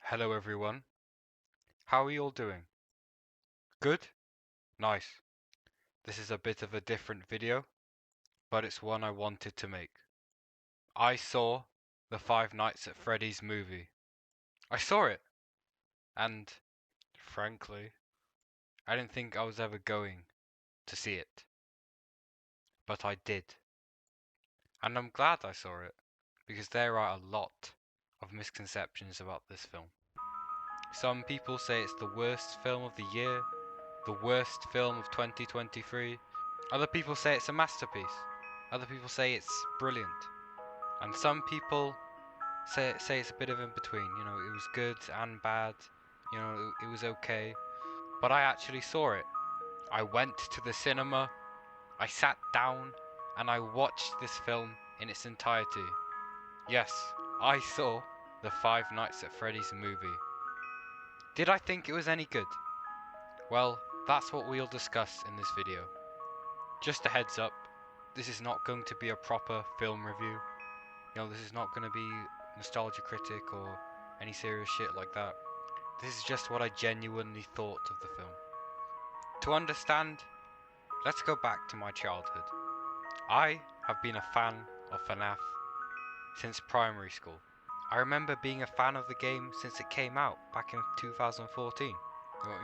Hello everyone. How are you all doing? Good? Nice. This is a bit of a different video, but it's one I wanted to make. I saw the Five Nights at Freddy's movie. I saw it, and frankly, I didn't think I was ever going to see it. But I did. And I'm glad I saw it, because there are a lot of misconceptions about this film. Some people say it's the worst film of the year, the worst film of 2023. Other people say it's a masterpiece. Other people say it's brilliant. And some people say it's a bit of in between. You know, it was good and bad. You know, it was okay. But I actually saw it. I went to the cinema, I sat down, and I watched this film in its entirety. Yes, I saw the Five Nights at Freddy's movie. Did I think it was any good? Well, that's what we'll discuss in this video. Just a heads up, this is not going to be a proper film review. You know, this is not going to be Nostalgia Critic or any serious shit like that. This is just what I genuinely thought of the film. To understand, let's go back to my childhood. I have been a fan of FNAF since primary school. I remember being a fan of the game since it came out back in 2014.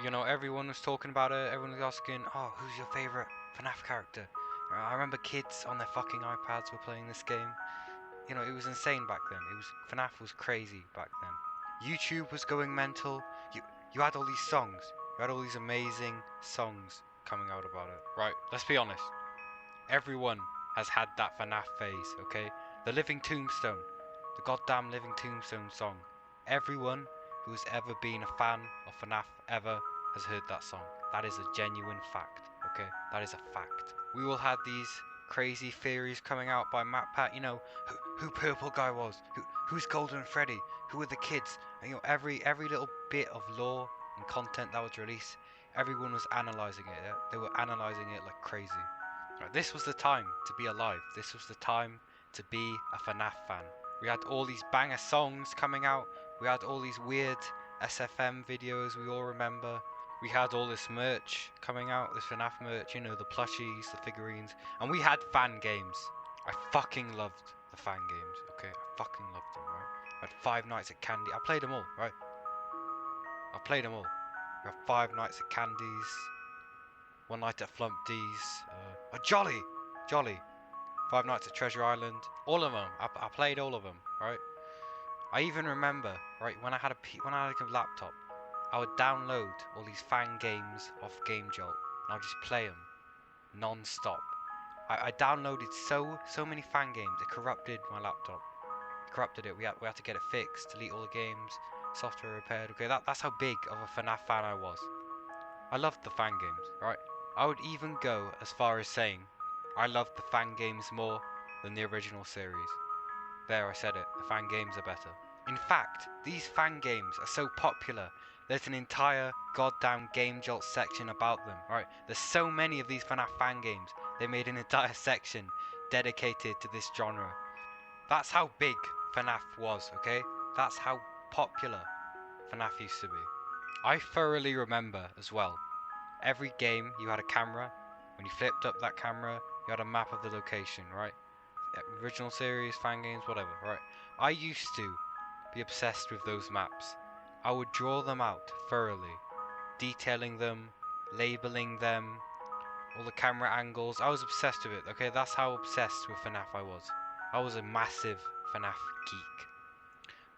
You know, everyone was talking about it, everyone was asking, oh, who's your favourite FNAF character? I remember kids on their fucking iPads were playing this game. You know, it was insane back then. FNAF was crazy back then. YouTube was going mental. You had all these songs. You had all these amazing songs coming out about it. Right, let's be honest. Everyone has had that FNAF phase, okay? The Living Tombstone. The goddamn Living Tombstone song. Everyone who's ever been a fan of FNAF ever has heard that song. That is a genuine fact, okay? That is a fact. We all had these crazy theories coming out by MatPat, you know, who Purple Guy was, who's Golden Freddy, who were the kids, and you know, every little bit of lore and content that was released, everyone was analysing it, yeah? They were analysing it like crazy. Right, this was the time to be alive, this was the time to be a FNAF fan. We had all these banger songs coming out, we had all these weird SFM videos we all remember. We had all this merch coming out, this FNAF merch, you know, the plushies, the figurines, and we had fan games. I fucking loved the fan games, okay? I fucking loved them, right? I had Five Nights at Candy. I played them all, right? I played them all. We had Five Nights at Candy's, One Night at Flumpty's, Jolly! Five Nights at Treasure Island, all of them. I played all of them, right? I even remember, right, when I had a laptop, I would download all these fan games off Game Jolt, and I would just play them non-stop. I downloaded so many fan games. It corrupted my laptop. It corrupted it. We had to get it fixed, delete all the games, software repaired. Okay, that's how big of a FNAF fan I was. I loved the fan games, right? I would even go as far as saying I loved the fan games more than the original series. There, I said it. The fan games are better. In fact, these fan games are so popular, there's an entire goddamn Game Jolt section about them. Right? There's so many of these FNAF fan games, they made an entire section dedicated to this genre. That's how big FNAF was, okay? That's how popular FNAF used to be. I thoroughly remember as well, every game you had a camera. When you flipped up that camera, you had a map of the location, right? Original series, fan games, whatever, right? I used to be obsessed with those maps. I would draw them out thoroughly, detailing them, labeling them, all the camera angles. I was obsessed with it, okay? That's how obsessed with FNAF I was. I was a massive FNAF geek.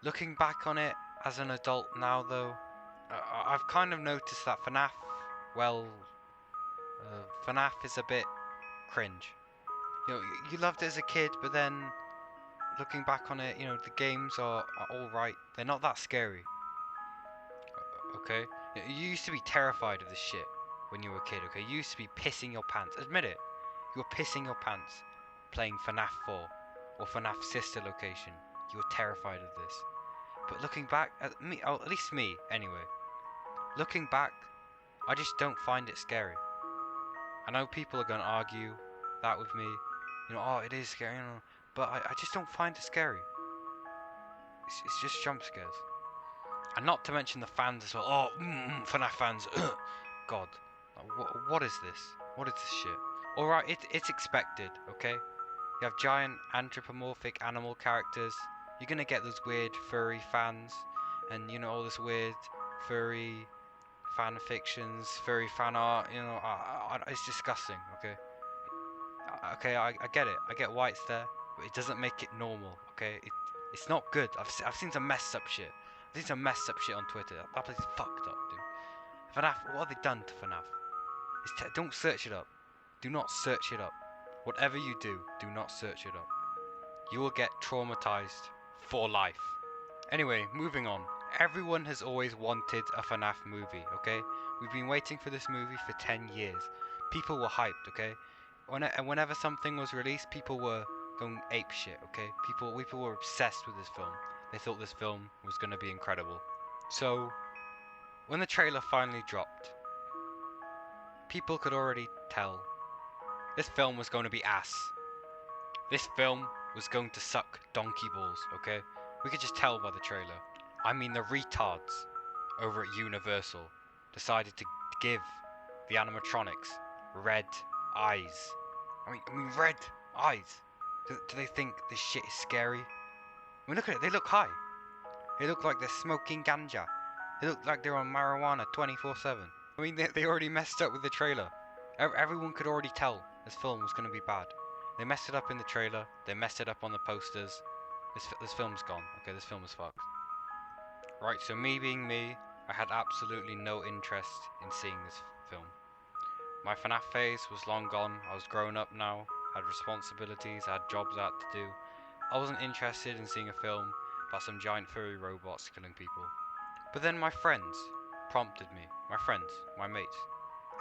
Looking back on it as an adult now, though, I've kind of noticed that FNAF, well, FNAF is a bit cringe. You know, you loved it as a kid, but then looking back on it, you know, the games are alright. They're not that scary. Okay? You used to be terrified of this shit when you were a kid, okay? You used to be pissing your pants. Admit it. You were pissing your pants playing FNAF 4 or FNAF Sister Location. You were terrified of this. But looking back, at least me, anyway. Looking back, I just don't find it scary. I know people are going to argue that with me. You know, oh, it is scary, you know. But I just don't find it scary. It's just jump scares. And not to mention the fans as well. Oh, FNAF fans. God. What is this? What is this shit? Alright, it's expected, okay? You have giant anthropomorphic animal characters. You're gonna get those weird furry fans. And, you know, all this weird furry fan fictions, furry fan art. You know, it's disgusting, okay? Okay, I get it. I get why it's there. But it doesn't make it normal, okay? It's not good. I've seen some messed up shit. I've seen some messed up shit on Twitter. That place is fucked up, dude. FNAF, what have they done to FNAF? Don't search it up. Do not search it up. Whatever you do, do not search it up. You will get traumatized for life. Anyway, moving on. Everyone has always wanted a FNAF movie, okay? We've been waiting for this movie for 10 years. People were hyped, okay? And whenever something was released, people were going ape shit, okay? People were obsessed with this film. They thought this film was going to be incredible. So, when the trailer finally dropped, people could already tell this film was going to be ass. This film was going to suck donkey balls, okay? We could just tell by the trailer. I mean, the retards over at Universal decided to give the animatronics red eyes. I mean red eyes. Do they think this shit is scary? I mean, look at it. They look high. They look like they're smoking ganja. They look like they're on marijuana 24/7. I mean, they already messed up with the trailer. Everyone could already tell this film was going to be bad. They messed it up in the trailer. They messed it up on the posters. This film's gone. Okay, this film is fucked. Right, so me being me, I had absolutely no interest in seeing this film. My FNAF phase was long gone. I was grown up now, had responsibilities, I had jobs I had to do. I wasn't interested in seeing a film about some giant furry robots killing people. But then my friends prompted me. My friends, my mates.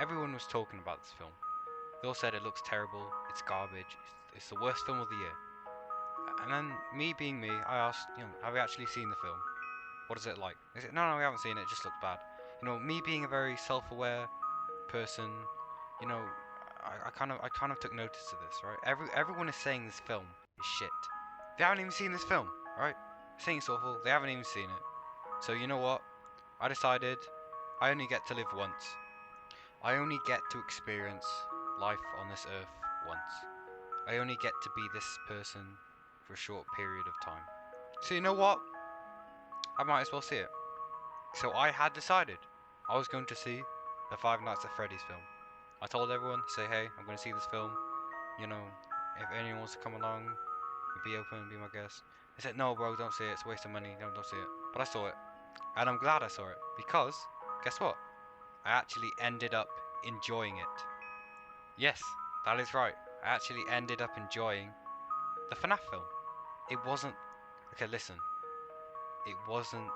Everyone was talking about this film. They all said it looks terrible, it's garbage, it's the worst film of the year. And then, me being me, I asked, have you actually seen the film? What is it like? They said, no, we haven't seen it, it just looks bad. Me being a very self-aware person, I kind of took notice of this, right? Everyone is saying this film is shit. They haven't even seen this film, right? They're saying it's awful, they haven't even seen it. So you know what? I decided I only get to live once. I only get to experience life on this earth once. I only get to be this person for a short period of time. So you know what? I might as well see it. So I had decided I was going to see the Five Nights at Freddy's film. I told everyone, say hey, I'm going to see this film. If anyone wants to come along, be open, be my guest. They said, no bro, don't see it, it's a waste of money, don't see it. But I saw it. And I'm glad I saw it, because, guess what? I actually ended up enjoying it. Yes, that is right. I actually ended up enjoying the FNAF film. It wasn't... Okay, listen. It wasn't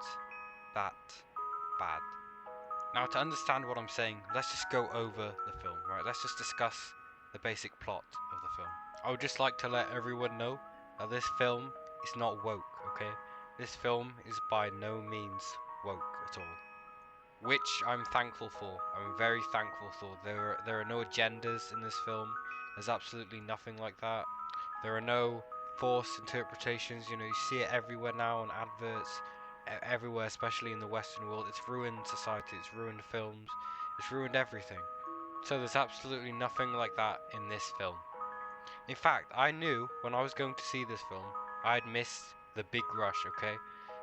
that bad. Now, to understand what I'm saying, let's just go over the film, right? Let's just discuss the basic plot of the film. I would just like to let everyone know that this film is not woke, okay? This film is by no means woke at all. Which I'm thankful for. I'm very thankful for. There are no agendas in this film. There's absolutely nothing like that. There are no forced interpretations. You see it everywhere now on adverts, everywhere, especially in the Western world. It's ruined society. It's ruined films. It's ruined everything. So there's absolutely nothing like that in this film. In fact, I knew when I was going to see this film, I'd missed the big rush, okay?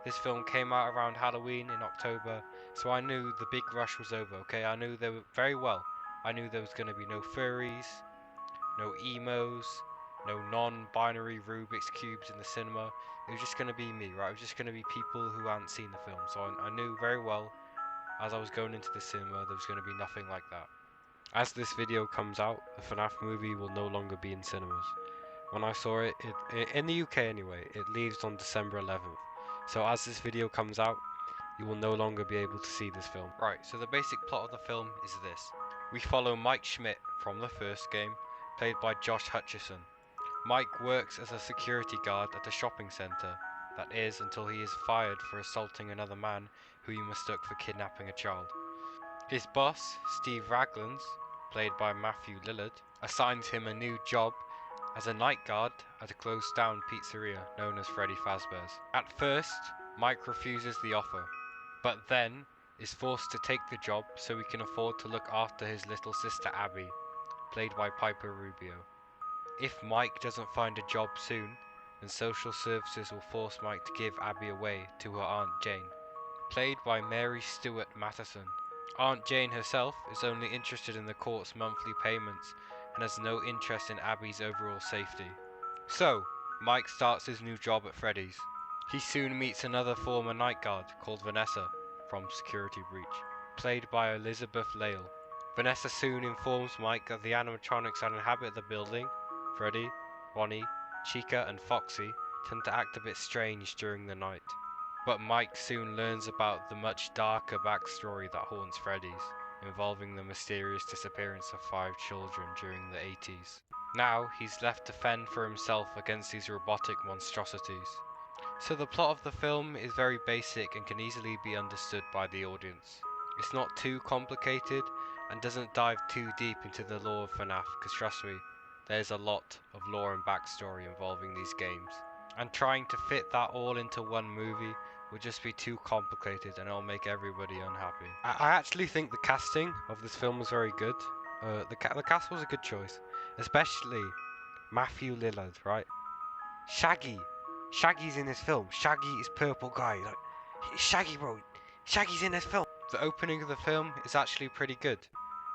This film came out around Halloween in October, so I knew the big rush was over, okay? I knew there were very well. I knew there was going to be no furries, no emos, no non-binary Rubik's cubes in the cinema. It was just going to be me, right? It was just going to be people who hadn't seen the film. So I knew very well, as I was going into the cinema, there was going to be nothing like that. As this video comes out, the FNAF movie will no longer be in cinemas. When I saw it, in the UK anyway, it leaves on December 11th. So as this video comes out, you will no longer be able to see this film. Right, so the basic plot of the film is this. We follow Mike Schmidt from the first game, played by Josh Hutcherson. Mike works as a security guard at a shopping centre, that is, until he is fired for assaulting another man who he mistook for kidnapping a child. His boss, Steve Raglan's, played by Matthew Lillard, assigns him a new job as a night guard at a closed down pizzeria known as Freddy Fazbear's. At first, Mike refuses the offer, but then is forced to take the job so he can afford to look after his little sister Abby, played by Piper Rubio. If Mike doesn't find a job soon, then social services will force Mike to give Abby away to her Aunt Jane, played by Mary Stuart Masterson. Aunt Jane herself is only interested in the court's monthly payments and has no interest in Abby's overall safety. So, Mike starts his new job at Freddy's. He soon meets another former night guard called Vanessa from Security Breach, played by Elizabeth Lail. Vanessa soon informs Mike that the animatronics that inhabit the building, Freddy, Bonnie, Chica and Foxy, tend to act a bit strange during the night. But Mike soon learns about the much darker backstory that haunts Freddy's, involving the mysterious disappearance of 5 children during the 80s. Now he's left to fend for himself against these robotic monstrosities. So the plot of the film is very basic and can easily be understood by the audience. It's not too complicated and doesn't dive too deep into the lore of FNAF, because trust me, there's a lot of lore and backstory involving these games. And trying to fit that all into one movie would just be too complicated and it'll make everybody unhappy. I actually think the casting of this film was very good. The cast was a good choice, especially Matthew Lillard, right? Shaggy's in this film. Shaggy is purple guy. Like, Shaggy, bro. Shaggy's in this film. The opening of the film is actually pretty good.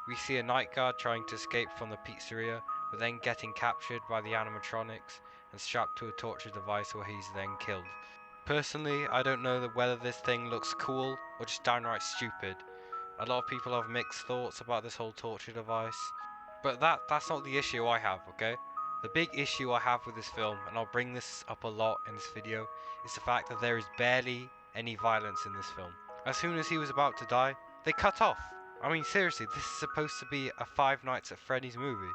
We see a night guard trying to escape from the pizzeria, but then getting captured by the animatronics and strapped to a torture device where he's then killed. Personally, I don't know whether this thing looks cool or just downright stupid. A lot of people have mixed thoughts about this whole torture device, but that's not the issue I have, okay? The big issue I have with this film, and I'll bring this up a lot in this video, is the fact that there is barely any violence in this film. As soon as he was about to die, they cut off. I mean, seriously, this is supposed to be a Five Nights at Freddy's movie.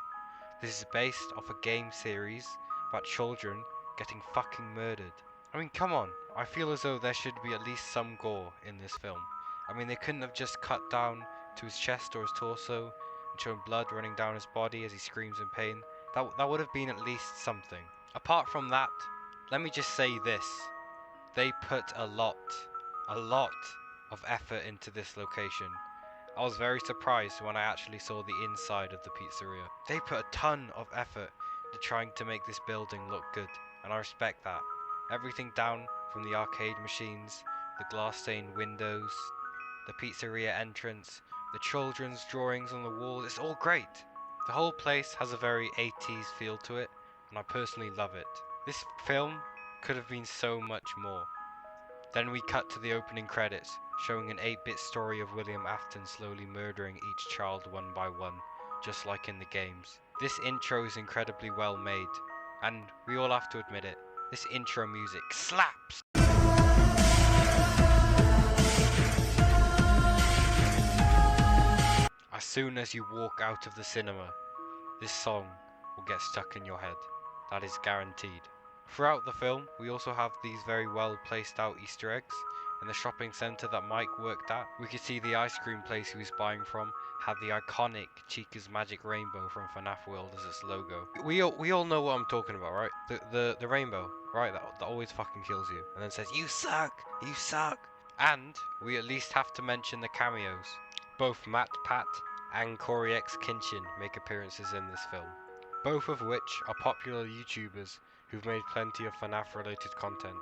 This is based off a game series about children getting fucking murdered. I mean, come on. I feel as though there should be at least some gore in this film. I mean, they couldn't have just cut down to his chest or his torso and shown blood running down his body as he screams in pain. That would have been at least something. Apart from that, let me just say this. They put a lot of effort into this location. I was very surprised when I actually saw the inside of the pizzeria. They put a ton of effort into trying to make this building look good, and I respect that. Everything down from the arcade machines, the glass-stained windows, the pizzeria entrance, the children's drawings on the wall, it's all great. The whole place has a very 80s feel to it, and I personally love it. This film could have been so much more. Then we cut to the opening credits, showing an 8-bit story of William Afton slowly murdering each child one by one, just like in the games. This intro is incredibly well made, and we all have to admit it, this intro music slaps! As soon as you walk out of the cinema, this song will get stuck in your head. That is guaranteed. Throughout the film, we also have these very well placed out Easter eggs. In the shopping centre that Mike worked at, we could see the ice cream place he was buying from had the iconic Chica's Magic Rainbow from FNAF World as its logo. We all know what I'm talking about, right? The rainbow, right? That always fucking kills you. And then says, "You suck! You suck!" And we at least have to mention the cameos. Both Matt Pat and Corey X Kinchin make appearances in this film, both of which are popular YouTubers who've made plenty of FNAF related content.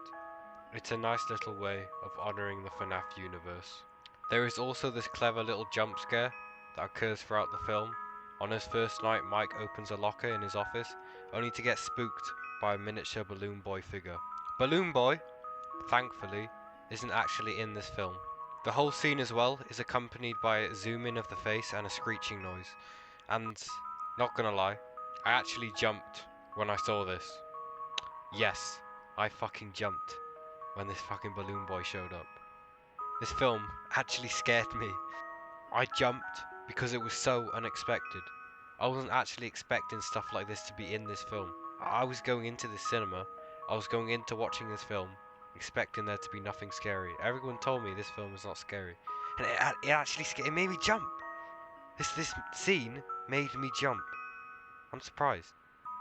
It's a nice little way of honouring the FNAF universe. There is also this clever little jump scare that occurs throughout the film. On his first night, Mike opens a locker in his office, only to get spooked by a miniature Balloon Boy figure. Balloon Boy, thankfully, isn't actually in this film. The whole scene as well is accompanied by a zoom in of the face and a screeching noise. And, not gonna lie, I actually jumped when I saw this. Yes, I fucking jumped when this fucking Balloon Boy showed up. This film actually scared me. I jumped because it was so unexpected. I wasn't actually expecting stuff like this to be in this film. I was going into the cinema, I was going into watching this film, expecting there to be nothing scary. Everyone told me this film is not scary. And it actually it made me jump. This scene made me jump. I'm surprised.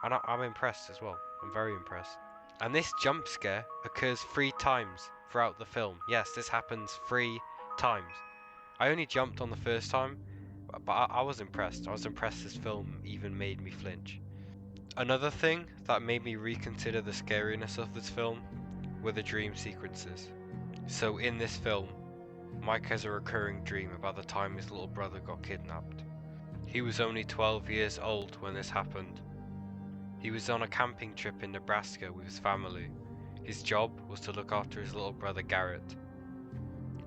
And I'm impressed as well. I'm very impressed. And this jump scare occurs 3 times throughout the film. Yes, this happens 3 times. I only jumped on the first time, but I was impressed. I was impressed this film even made me flinch. Another thing that made me reconsider the scariness of this film were the dream sequences. So in this film, Mike has a recurring dream about the time his little brother got kidnapped. He was only 12 years old when this happened. He was on a camping trip in Nebraska with his family. His job was to look after his little brother Garrett.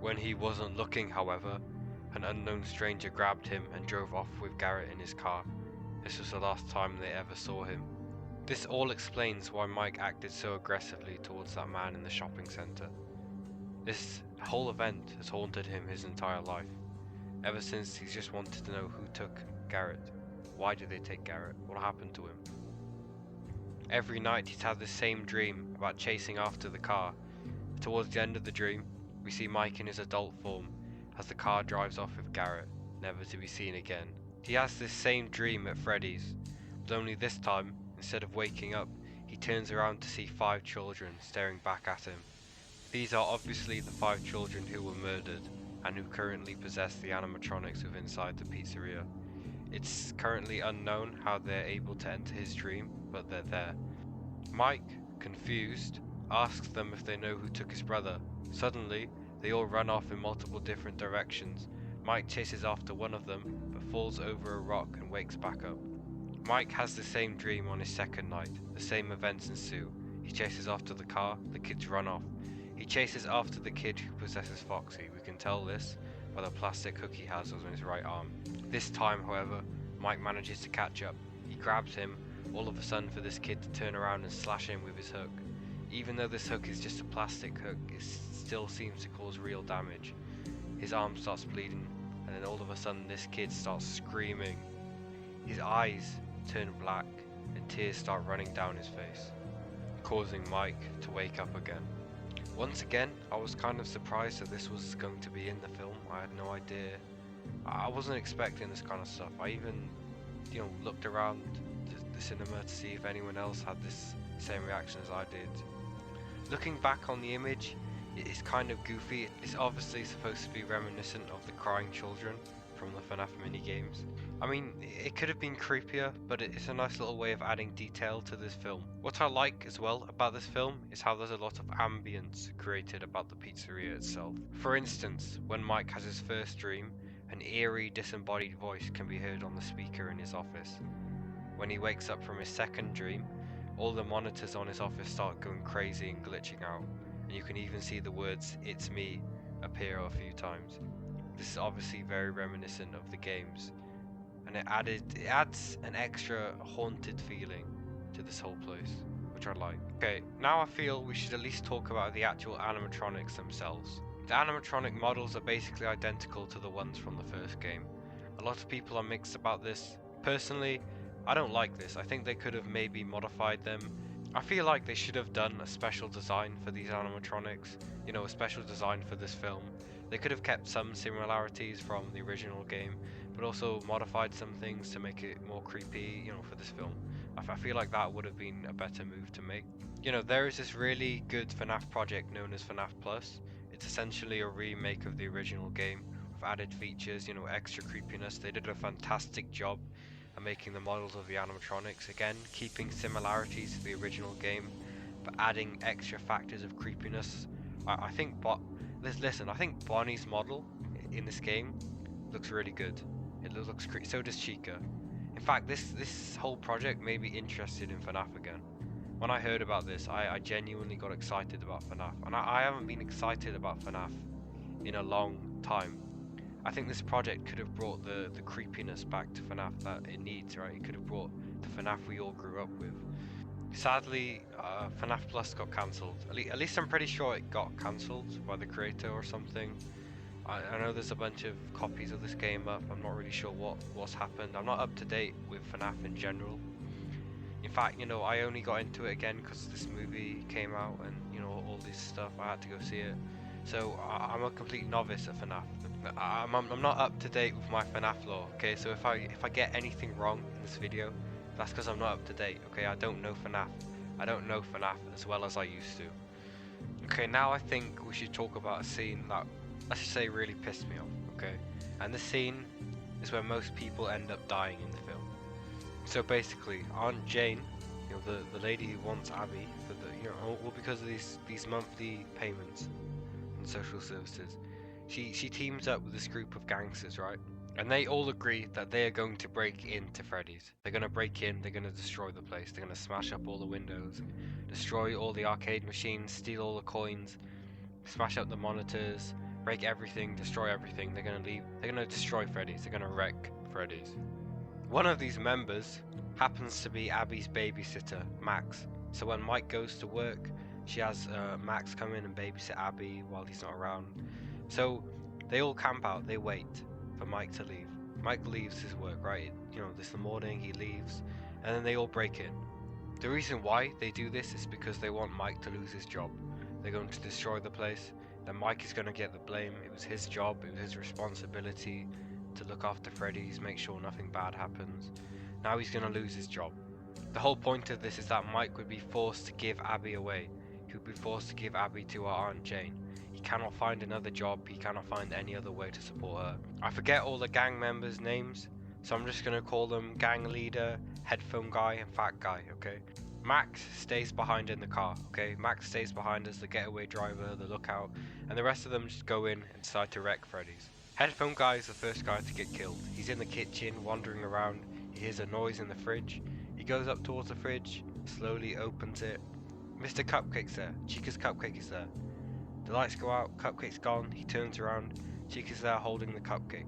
When he wasn't looking, however, an unknown stranger grabbed him and drove off with Garrett in his car. This was the last time they ever saw him. This all explains why Mike acted so aggressively towards that man in the shopping center. This whole event has haunted him his entire life. Ever since, he's just wanted to know who took Garrett. Why did they take Garrett? What happened to him? Every night he's had the same dream about chasing after the car. Towards the end of the dream, we see Mike in his adult form as the car drives off with Garrett, never to be seen again. He has this same dream at Freddy's, but only this time, instead of waking up, he turns around to see 5 children staring back at him. These are obviously the 5 children who were murdered and who currently possess the animatronics within inside the pizzeria. It's currently unknown how they're able to enter his dream, but they're there. Mike, confused, asks them if they know who took his brother. Suddenly, they all run off in multiple different directions. Mike chases after one of them, but falls over a rock and wakes back up. Mike has the same dream on his second night. The same events ensue. He chases after the car, the kids run off. He chases after the kid who possesses Foxy. We can tell this by the plastic hook he has on his right arm. This time, however, Mike manages to catch up. He grabs him, all of a sudden for this kid to turn around and slash him with his hook. Even though this hook is just a plastic hook, it still seems to cause real damage. His arm starts bleeding, and then all of a sudden this kid starts screaming. His eyes turn black, and tears start running down his face, causing Mike to wake up again. Once again, I was kind of surprised that this was going to be in the film. I had no idea. I wasn't expecting this kind of stuff. I even, looked around the cinema to see if anyone else had this same reaction as I did. Looking back on the image, it is kind of goofy. It's obviously supposed to be reminiscent of the crying children from the FNAF minigames. I mean, it could have been creepier, but it's a nice little way of adding detail to this film. What I like as well about this film is how there's a lot of ambience created about the pizzeria itself. For instance, when Mike has his first dream, an eerie, disembodied voice can be heard on the speaker in his office. When he wakes up from his second dream, all the monitors on his office start going crazy and glitching out, and you can even see the words "It's me" appear a few times. This is obviously very reminiscent of the games, and it adds an extra haunted feeling to this whole place, which I like. Okay, now I feel we should at least talk about the actual animatronics themselves. The animatronic models are basically identical to the ones from the first game. A lot of people are mixed about this. Personally, I don't like this. I think they could have maybe modified them. I feel like they should have done a special design for these animatronics, a special design for this film. They could have kept some similarities from the original game, but also modified some things to make it more creepy, for this film. I feel like that would have been a better move to make. There is this really good FNAF project known as FNAF Plus. It's essentially a remake of the original game with added features, extra creepiness. They did a fantastic job at making the models of the animatronics, again, keeping similarities to the original game, but adding extra factors of creepiness. I think Bonnie's model in this game looks really good. It looks so does Chica. In fact, this whole project made me interested in FNAF again. When I heard about this, I genuinely got excited about FNAF, and I haven't been excited about FNAF in a long time. I think this project could have brought the creepiness back to FNAF that it needs, right? It could have brought the FNAF we all grew up with. Sadly, FNAF Plus got cancelled. At least I'm pretty sure it got cancelled by the creator or something. I know there's a bunch of copies of this game up. I'm not really sure what's happened. I'm not up to date with FNAF in general. In fact, I only got into it again because this movie came out and, all this stuff. I had to go see it. So I'm a complete novice at FNAF. I'm not up to date with my FNAF lore, okay? So if I get anything wrong in this video, that's because I'm not up to date, okay? I don't know FNAF. I don't know FNAF as well as I used to. Okay, now I think we should talk about a scene that let's just say really pissed me off, okay? And the scene is where most people end up dying in the film. So basically, Aunt Jane, the lady who wants Abby for the, all because of these monthly payments and social services, she teams up with this group of gangsters, right? And they all agree that they are going to break into Freddy's. They're going to break in, they're going to destroy the place, they're going to smash up all the windows, destroy all the arcade machines, steal all the coins, smash up the monitors, break everything, destroy everything. They're going to leave, they're going to destroy Freddy's, they're going to wreck Freddy's. One of these members happens to be Abby's babysitter, Max. So when Mike goes to work, she has Max come in and babysit Abby while he's not around. So they all camp out, they wait for Mike to leave. Mike leaves his work, right? This morning he leaves, and then they all break in. The reason why they do this is because they want Mike to lose his job. They're going to destroy the place, then Mike is going to get the blame. It was his job, it was his responsibility to look after Freddy's, make sure nothing bad happens. Now he's going to lose his job. The whole point of this is that Mike would be forced to give Abby away. He would be forced to give Abby to our Aunt Jane. He cannot find another job, he cannot find any other way to support her. I forget all the gang members' names, so I'm just going to call them gang leader, headphone guy, and fat guy, okay? Max stays behind in the car, okay? Max stays behind as the getaway driver, the lookout, and the rest of them just go in and decide to wreck Freddy's. Headphone guy is the first guy to get killed. He's in the kitchen, wandering around, he hears a noise in the fridge. He goes up towards the fridge, slowly opens it. Mr. Cupcake's there, Chica's cupcake is there. The lights go out, Cupcake's gone, he turns around, Chica's there holding the cupcake.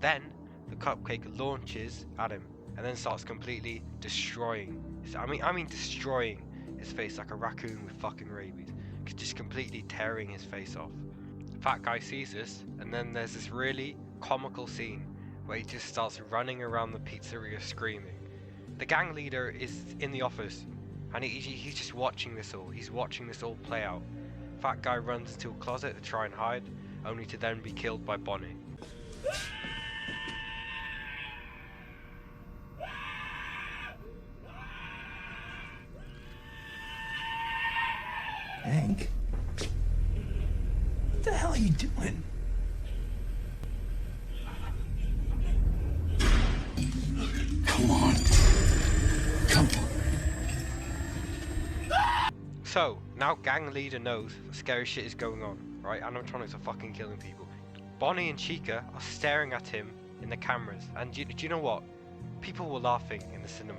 Then, the cupcake launches at him, and then starts completely destroying, I mean destroying his face like a raccoon with fucking rabies. Just completely tearing his face off. Fat guy sees this, and then there's this really comical scene where he just starts running around the pizzeria screaming. The gang leader is in the office, and he's just watching this all. He's watching this all play out. Fat guy runs into a closet to try and hide, only to then be killed by Bonnie. Hank? What the hell are you doing? Come on. Come on. So, now gang leader knows scary shit is going on, right? Animatronics are fucking killing people. Bonnie and Chica are staring at him in the cameras, and do you know what? People were laughing in the cinema.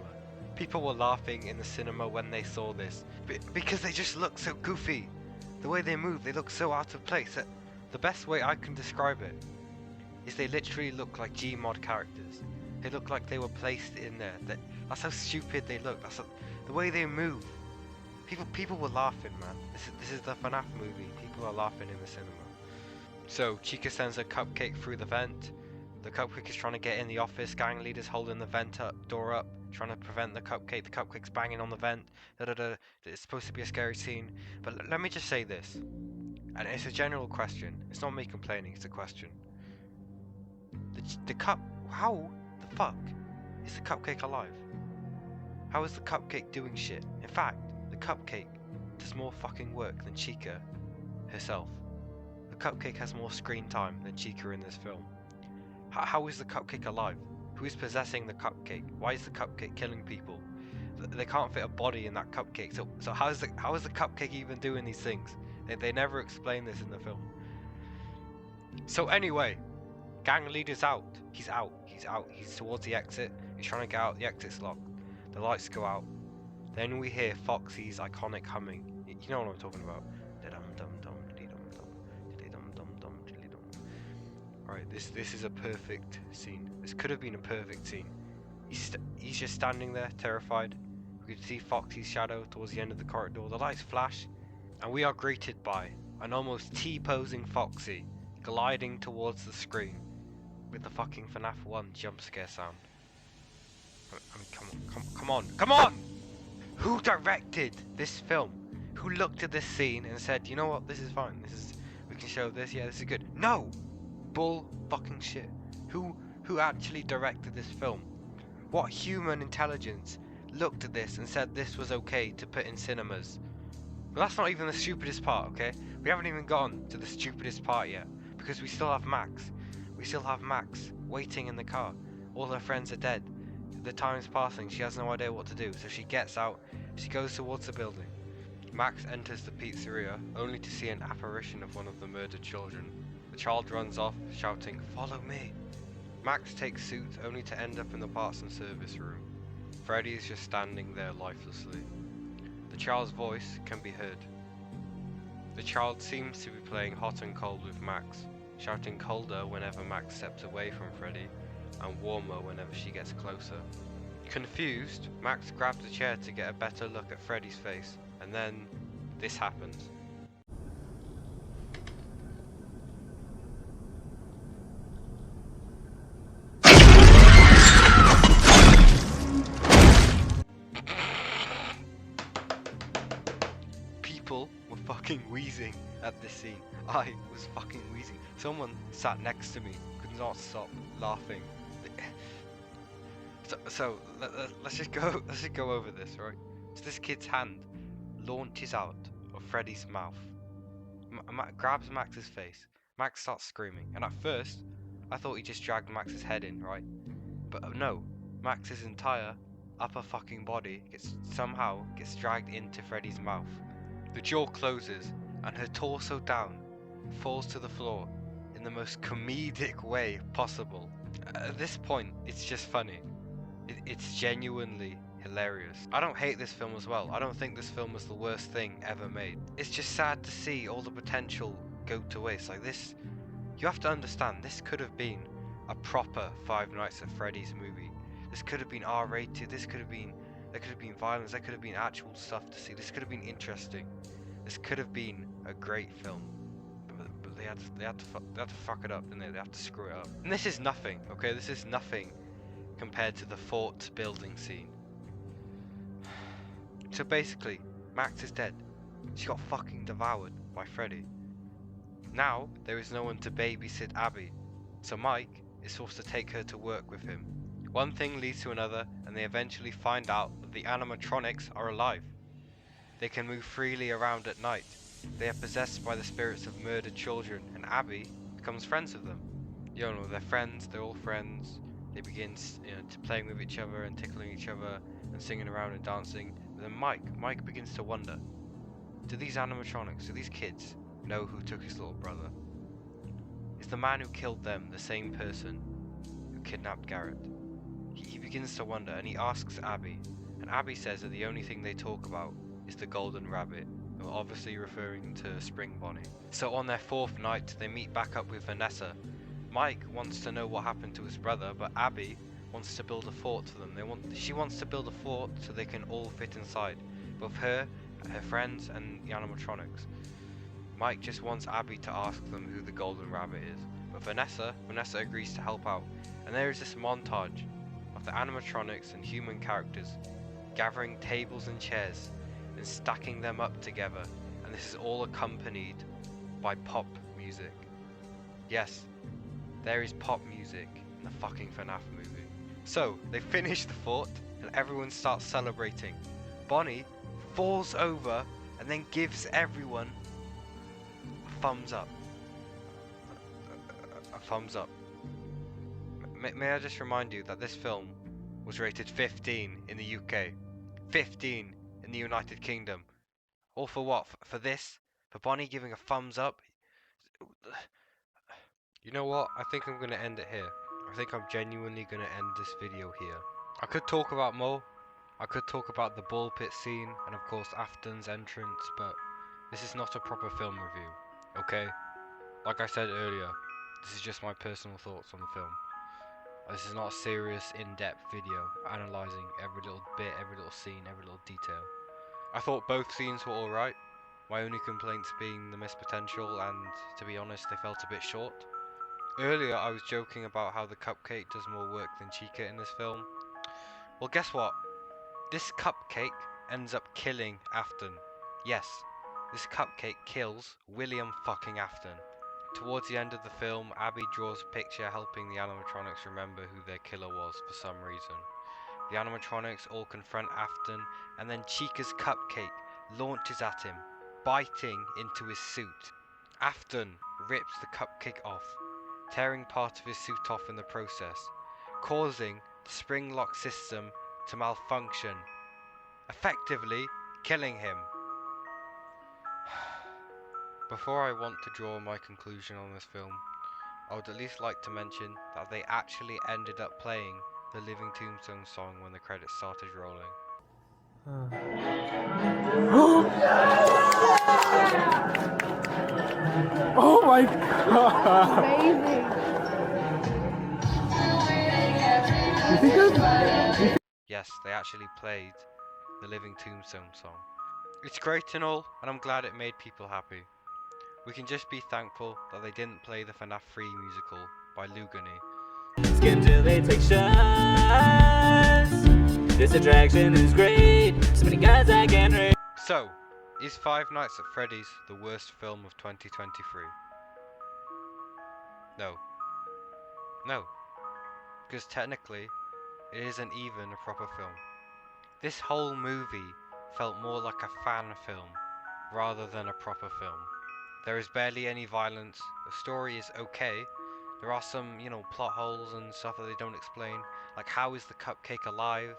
People were laughing in the cinema when they saw this, because they just look so goofy. The way they move, they look so out of place. The best way I can describe it is they literally look like Gmod characters. They look like they were placed in there. That's how stupid they look. The way they move. People were laughing, man. This is the FNAF movie. People are laughing in the cinema. So Chica sends a cupcake through the vent. The cupcake is trying to get in the office. Gang leader's holding the door up, trying to prevent the cupcake. The cupcake's banging on the vent. It's supposed to be a scary scene. But let me just say this, and it's a general question. It's not me complaining. It's a question. How the fuck is the cupcake alive? How is the cupcake doing shit? In fact, the cupcake does more fucking work than Chica herself. The cupcake has more screen time than Chica in this film. How is the cupcake alive? Who is possessing the cupcake? Why is the cupcake killing people? They can't fit a body in that cupcake. So how is the cupcake even doing these things? They never explain this in the film. So anyway, gang leader's out. He's out. He's towards the exit. He's trying to get out. The exit's locked. The lights go out. Then we hear Foxy's iconic humming. You know what I'm talking about. Right, this is a perfect scene. This could have been a perfect scene. He's just standing there, terrified. We can see Foxy's shadow towards the end of the corridor. The lights flash, and we are greeted by an almost T-posing Foxy gliding towards the screen with the fucking FNAF 1 jump scare sound. I mean, come on! Who directed this film? Who looked at this scene and said, you know what, this is fine. We can show this. Yeah, this is good. No, bull fucking shit. Who actually directed this film? What human intelligence looked at this and said this was okay to put in cinemas? Well, that's not even the stupidest part, okay? We haven't even gotten to the stupidest part yet. Because we still have Max. We still have Max waiting in the car. All her friends are dead. The time's passing. She has no idea what to do. So she gets out. She goes towards the building. Max enters the pizzeria, only to see an apparition of one of the murdered children. The child runs off, shouting, "Follow me!" Max takes suit, only to end up in the parts and service room. Freddy is just standing there lifelessly. The child's voice can be heard. The child seems to be playing hot and cold with Max, shouting colder whenever Max steps away from Freddy, and warmer whenever she gets closer. Confused, Max grabs a chair to get a better look at Freddy's face, and then this happens. People were fucking wheezing at this scene. I was fucking wheezing. Someone sat next to me, could not stop laughing. Let's just go over this, right? So this kid's hand launches out of Freddy's mouth, grabs Max's face. Max starts screaming, and at first, I thought he just dragged Max's head in, right? But no, Max's entire upper fucking body somehow gets dragged into Freddy's mouth. The jaw closes, and her torso down falls to the floor in the most comedic way possible. At this point, it's just funny. It's genuinely hilarious. I don't hate this film as well. I don't think this film was the worst thing ever made. It's just sad to see all the potential go to waste. Like this, you have to understand, this could have been a proper Five Nights at Freddy's movie. This could have been R-rated. There could have been violence. There could have been actual stuff to see. This could have been interesting. This could have been a great film. But they had to fuck it up, didn't they? They had to screw it up. And this is nothing, okay? This is nothing compared to the fort building scene. So basically, Max is dead. She got fucking devoured by Freddy. Now, there is no one to babysit Abby, so Mike is forced to take her to work with him. One thing leads to another, and they eventually find out that the animatronics are alive. They can move freely around at night. They are possessed by the spirits of murdered children, and Abby becomes friends with them. You know, they're friends, they're all friends. They begin playing with each other and tickling each other and singing around and dancing. But then Mike begins to wonder, do these animatronics, do these kids know who took his little brother? Is the man who killed them the same person who kidnapped Garrett? He begins to wonder, and he asks Abby, and Abby says that the only thing they talk about is the golden rabbit, obviously referring to Spring Bonnie. So on their fourth night, they meet back up with Vanessa. Mike wants to know what happened to his brother, but Abby wants to build a fort for them. She wants to build a fort so they can all fit inside, both her friends, and the animatronics. Mike just wants Abby to ask them who the golden rabbit is, but Vanessa agrees to help out. And there is this montage of the animatronics and human characters gathering tables and chairs and stacking them up together, and this is all accompanied by pop music. Yes, there is pop music in the fucking FNAF movie. So, they finish the fort, and everyone starts celebrating. Bonnie falls over and then gives everyone a thumbs up. A thumbs up. May I just remind you that this film was rated 15 in the UK, 15 in the United Kingdom. All for what? For this? For Bonnie giving a thumbs up? You know what? I think I'm going to end it here. I think I'm genuinely going to end this video here. I could talk about more. I could talk about the ball pit scene and of course Afton's entrance, but this is not a proper film review, okay? Like I said earlier, this is just my personal thoughts on the film. This is not a serious, in-depth video analysing every little bit, every little scene, every little detail. I thought both scenes were alright, my only complaints being the missed potential, and to be honest, they felt a bit short. Earlier I was joking about how the cupcake does more work than Chica in this film. Well, guess what? This cupcake ends up killing Afton. Yes, this cupcake kills William fucking Afton. Towards the end of the film, Abby draws a picture helping the animatronics remember who their killer was for some reason. The animatronics all confront Afton, and then Chica's cupcake launches at him, biting into his suit. Afton rips the cupcake off, tearing part of his suit off in the process, causing the spring lock system to malfunction, effectively killing him. Before I want to draw my conclusion on this film, I would at least like to mention that they actually ended up playing the Living Tombstone song when the credits started rolling. Oh my god! Amazing. You think that's... Yes, they actually played the Living Tombstone song. It's great and all, and I'm glad it made people happy. We can just be thankful that they didn't play the FNAF 3 musical by Lugani. Skin till they take shots. This attraction is great. So many guys I can rate. So, is Five Nights at Freddy's the worst film of 2023? No. No. Because technically, it isn't even a proper film. This whole movie felt more like a fan film rather than a proper film. There is barely any violence, the story is okay, there are some, plot holes and stuff that they don't explain, like how is the cupcake alive?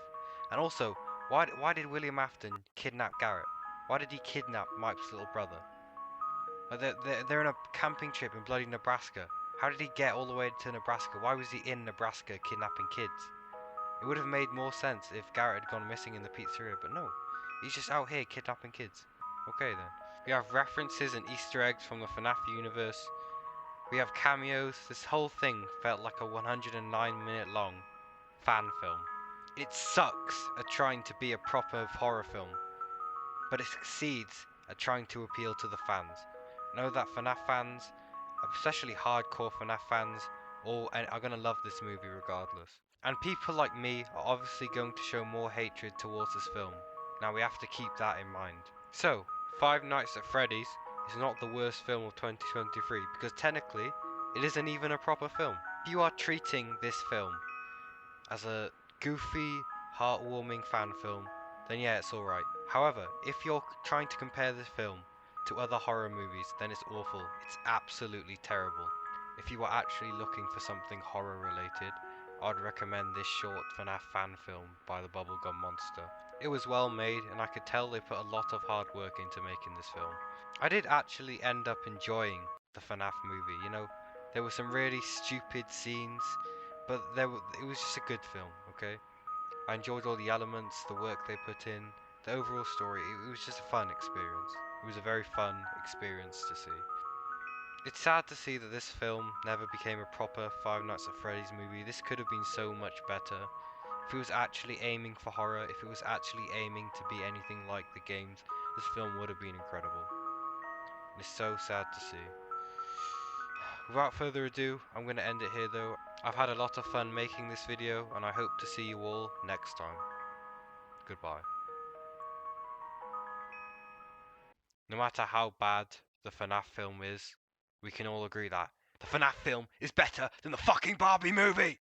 And also, why did William Afton kidnap Garrett? Why did he kidnap Mike's little brother? Like they're in a camping trip in bloody Nebraska. How did he get all the way to Nebraska? Why was he in Nebraska kidnapping kids? It would have made more sense if Garrett had gone missing in the pizzeria, but no. He's just out here kidnapping kids. Okay then. We have references and Easter eggs from the FNAF universe. We have cameos. This whole thing felt like a 109-minute long fan film. It sucks at trying to be a proper horror film, but it succeeds at trying to appeal to the fans. I know that FNAF fans, especially hardcore FNAF fans, are going to love this movie regardless. And people like me are obviously going to show more hatred towards this film. Now we have to keep that in mind. So, Five Nights at Freddy's is not the worst film of 2023 because technically it isn't even a proper film. If you are treating this film as a goofy, heartwarming fan film, then yeah, it's alright. However, if you're trying to compare this film to other horror movies, then it's awful. It's absolutely terrible. If you are actually looking for something horror related, I'd recommend this short FNAF fan film by the Bubblegum Monster. It was well made, and I could tell they put a lot of hard work into making this film. I did actually end up enjoying the FNAF movie, there were some really stupid scenes, but it was just a good film, okay? I enjoyed all the elements, the work they put in, the overall story. It was just a fun experience. It was a very fun experience to see. It's sad to see that this film never became a proper Five Nights at Freddy's movie. This could have been so much better. If it was actually aiming for horror, if it was actually aiming to be anything like the games, this film would have been incredible. It's so sad to see. Without further ado, I'm going to end it here though. I've had a lot of fun making this video, and I hope to see you all next time. Goodbye. No matter how bad the FNAF film is, we can all agree that the FNAF film is better than the fucking Barbie movie!